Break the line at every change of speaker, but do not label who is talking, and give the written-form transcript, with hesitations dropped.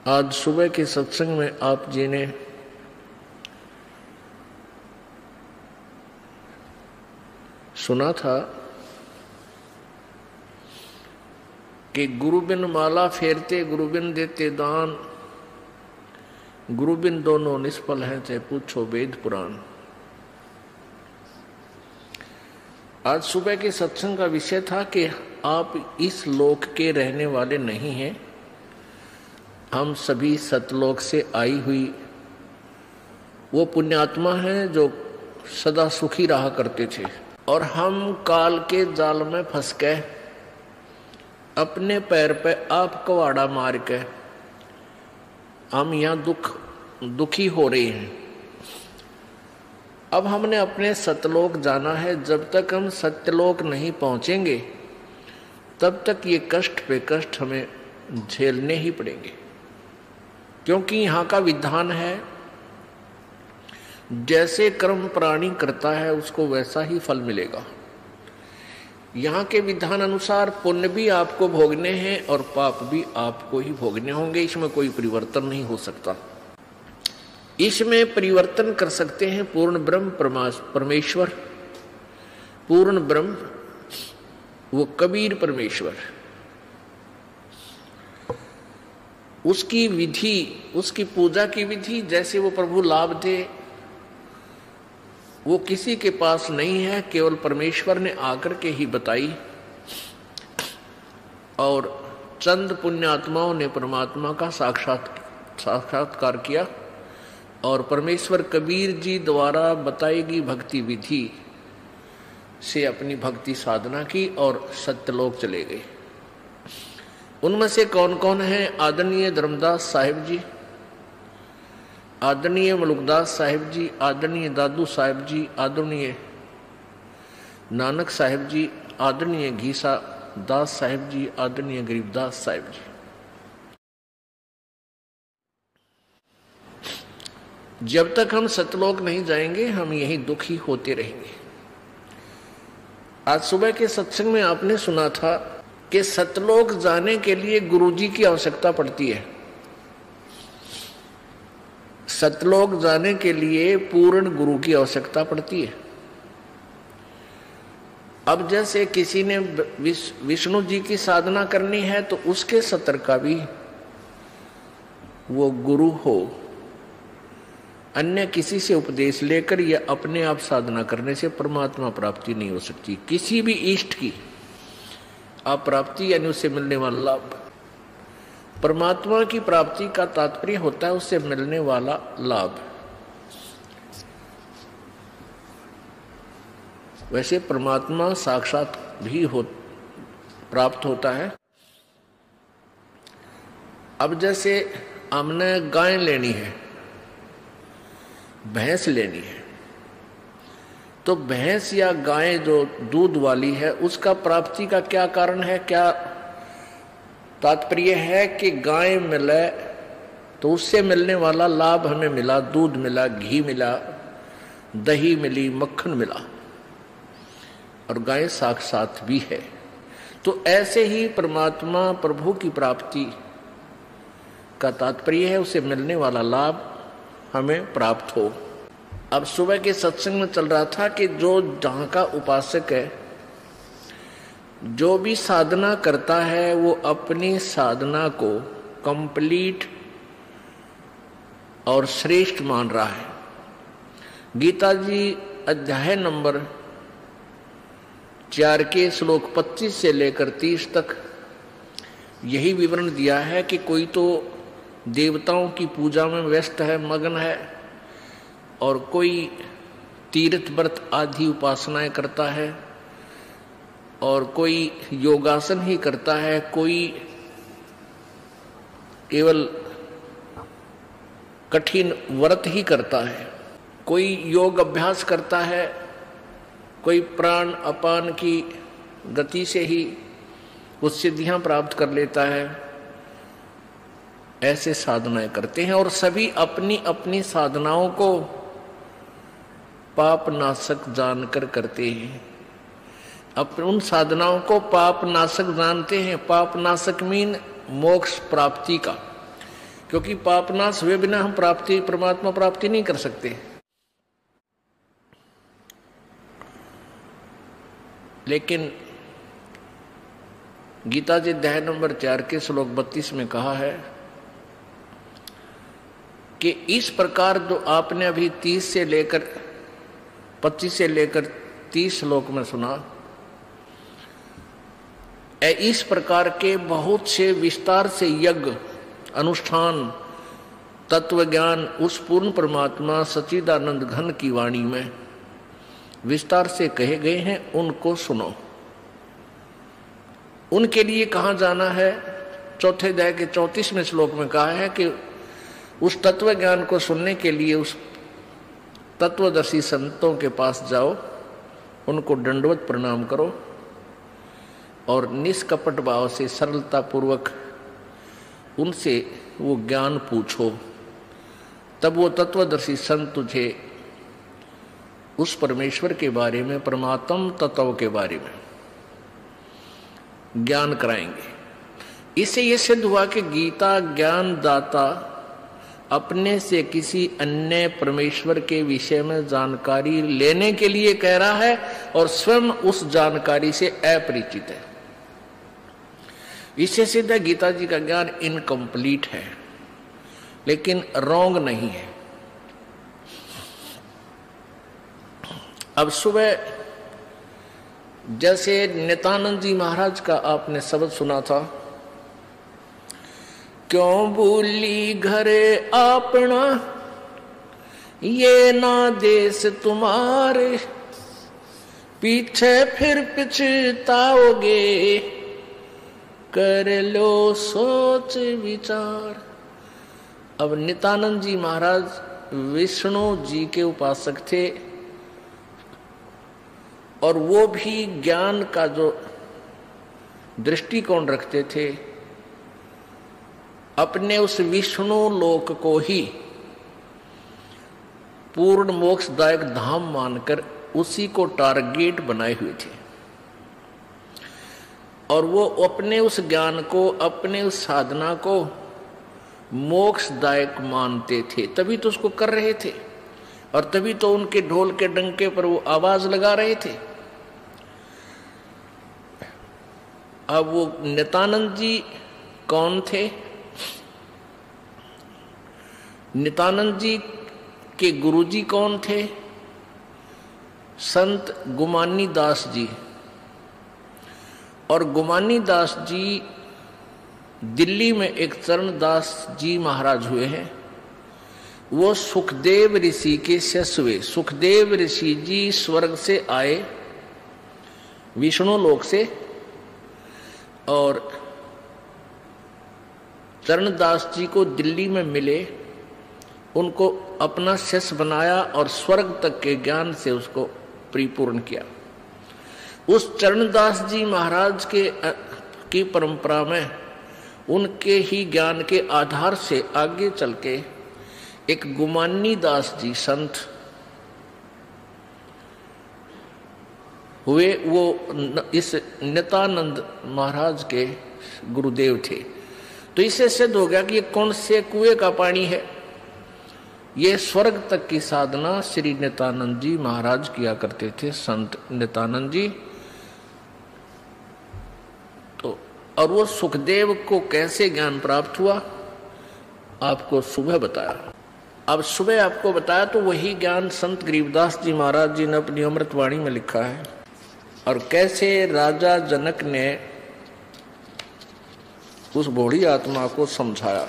आज सुबह के सत्संग में आप जी ने सुना था कि गुरु बिन माला फेरते, गुरु बिन देते दान, गुरु बिन दोनों निष्फल हैं, चाहे पूछो वेद पुराण। आज सुबह के सत्संग का विषय था कि आप इस लोक के रहने वाले नहीं हैं, हम सभी सतलोक से आई हुई वो पुण्यात्मा हैं जो सदा सुखी रहा करते थे, और हम काल के जाल में फंस के अपने पैर पे आप कवाड़ा मार के हम यहाँ दुखी हो रहे हैं। अब हमने अपने सतलोक जाना है। जब तक हम सत्यलोक नहीं पहुंचेंगे तब तक ये कष्ट पे कष्ट हमें झेलने ही पड़ेंगे, क्योंकि यहाँ का विधान है जैसे कर्म प्राणी करता है उसको वैसा ही फल मिलेगा। यहाँ के विधान अनुसार पुण्य भी आपको भोगने हैं और पाप भी आपको ही भोगने होंगे। इसमें कोई परिवर्तन नहीं हो सकता। इसमें परिवर्तन कर सकते हैं पूर्ण ब्रह्म परमेश्वर, पूर्ण ब्रह्म वो कबीर परमेश्वर। उसकी विधि, उसकी पूजा की विधि जैसे वो प्रभु लाभ दे वो किसी के पास नहीं है, केवल परमेश्वर ने आकर के ही बताई। और चंद पुण्यात्माओं ने परमात्मा का साक्षात्कार किया और परमेश्वर कबीर जी द्वारा बताई गई भक्ति विधि से अपनी भक्ति साधना की और सत्यलोक चले गए। उनमें से कौन कौन है? आदरणीय धर्मदास साहिब जी, आदरणीय मलुकदास साहिब जी, आदरणीय दादू साहिब जी, आदरणीय नानक साहिब जी, आदरणीय घीसा दास साहिब जी, आदरणीय गरीबदास साहिब जी। जब तक हम सतलोक नहीं जाएंगे हम यही दुखी होते रहेंगे। आज सुबह के सत्संग में आपने सुना था कि सतलोक जाने के लिए गुरुजी की आवश्यकता पड़ती है। सतलोक जाने के लिए पूर्ण गुरु की आवश्यकता पड़ती है। अब जैसे किसी ने विष्णु जी की साधना करनी है तो उसके सत्र का भी वो गुरु हो, अन्य किसी से उपदेश लेकर या अपने आप साधना करने से परमात्मा प्राप्ति नहीं हो सकती। किसी भी इष्ट की अप्राप्ति यानी उससे मिलने वाला लाभ, परमात्मा की प्राप्ति का तात्पर्य होता है उससे मिलने वाला लाभ। वैसे परमात्मा साक्षात भी प्राप्त होता है। अब जैसे हमने गाय लेनी है, भैंस लेनी है, तो भैंस या गाय जो दूध वाली है उसका प्राप्ति का क्या कारण है, क्या तात्पर्य है कि गाय मिले तो उससे मिलने वाला लाभ हमें मिला, दूध मिला, घी मिला, दही मिली, मक्खन मिला, और गाय साक्षात भी है। तो ऐसे ही परमात्मा प्रभु की प्राप्ति का तात्पर्य है उसे मिलने वाला लाभ हमें प्राप्त हो। अब सुबह के सत्संग में चल रहा था कि जो जहाँ का उपासक है, जो भी साधना करता है वो अपनी साधना को कंप्लीट और श्रेष्ठ मान रहा है। गीता जी अध्याय नंबर 4 के श्लोक 25 से लेकर 30 तक यही विवरण दिया है कि कोई तो देवताओं की पूजा में व्यस्त है, मगन है, और कोई तीर्थ व्रत आदि उपासनाएं करता है, और कोई योगासन ही करता है, कोई केवल कठिन व्रत ही करता है, कोई योग अभ्यास करता है, कोई प्राण अपान की गति से ही कुछ सिद्धियां प्राप्त कर लेता है। ऐसे साधनाएं करते हैं और सभी अपनी अपनी साधनाओं को पाप नाशक जानकर करते हैं। अपने उन साधनाओं को पाप नाशक जानते हैं। पाप नाशक मीन मोक्ष प्राप्ति का, क्योंकि पाप नाश हुए बिना हम परमात्मा प्राप्ति नहीं कर सकते। लेकिन गीता जी अध्याय नंबर 4 के श्लोक 32 में कहा है कि इस प्रकार जो आपने अभी 25 से लेकर 30 श्लोक में सुना, इस प्रकार के बहुत से विस्तार से यज्ञ अनुष्ठान तत्व ज्ञान उस पूर्ण परमात्मा सच्चिदानंद घन की वाणी में विस्तार से कहे गए हैं, उनको सुनो। उनके लिए कहाँ जाना है? चौथे अध्याय के 34वें श्लोक में कहा है कि उस तत्व ज्ञान को सुनने के लिए उस तत्वदर्शी संतों के पास जाओ, उनको दंडवत प्रणाम करो और निष्कपट भाव से सरलता पूर्वक उनसे वो ज्ञान पूछो। तब वो तत्वदर्शी संत तुझे उस परमेश्वर के बारे में, परमात्म तत्व के बारे में ज्ञान कराएंगे। इससे ये सिद्ध हुआ कि गीता ज्ञान दाता अपने से किसी अन्य परमेश्वर के विषय में जानकारी लेने के लिए कह रहा है और स्वयं उस जानकारी से अपरिचित है। इससे सिद्ध है गीता जी का ज्ञान इनकम्प्लीट है, लेकिन रॉन्ग नहीं है। अब सुबह जैसे नित्यानंद जी महाराज का आपने शब्द सुना था, क्यों भूली घरे अपना ये ना देश तुम्हारे, पीछे फिर पछताओगे कर लो सोच विचार। अब नित्यानंद जी महाराज विष्णु जी के उपासक थे और वो भी ज्ञान का जो दृष्टिकोण रखते थे, अपने उस विष्णु लोक को ही पूर्ण मोक्षदायक धाम मानकर उसी को टारगेट बनाए हुए थे और वो अपने उस ज्ञान को, अपने उस साधना को मोक्षदायक मानते थे, तभी तो उसको कर रहे थे और तभी तो उनके ढोल के डंके पर वो आवाज लगा रहे थे। अब वो नित्यानंद जी कौन थे? नित्यानंद जी के गुरुजी कौन थे? संत गुमानी दास जी। और गुमानी दास जी दिल्ली में एक चरणदास जी महाराज हुए हैं, वो सुखदेव ऋषि के शिष्य हुए। सुखदेव ऋषि जी स्वर्ग से आए, विष्णु लोक से, और चरणदास जी को दिल्ली में मिले, उनको अपना शिष्य बनाया और स्वर्ग तक के ज्ञान से उसको परिपूर्ण किया। उस चरणदास जी महाराज की परंपरा में उनके ही ज्ञान के आधार से आगे चल के एक गुमानी दास जी संत हुए, वो इस नित्यानंद महाराज के गुरुदेव थे। तो इससे सिद्ध हो गया कि ये कौन से कुएं का पानी है? ये स्वर्ग तक की साधना श्री नित्यानंद जी महाराज किया करते थे, संत नित्यानंद जी। तो और वो सुखदेव को कैसे ज्ञान प्राप्त हुआ आपको सुबह बताया। अब सुबह आपको बताया तो वही ज्ञान संत गरीबदास जी महाराज जी ने अपनी अमृतवाणी में लिखा है, और कैसे राजा जनक ने उस भोली आत्मा को समझाया।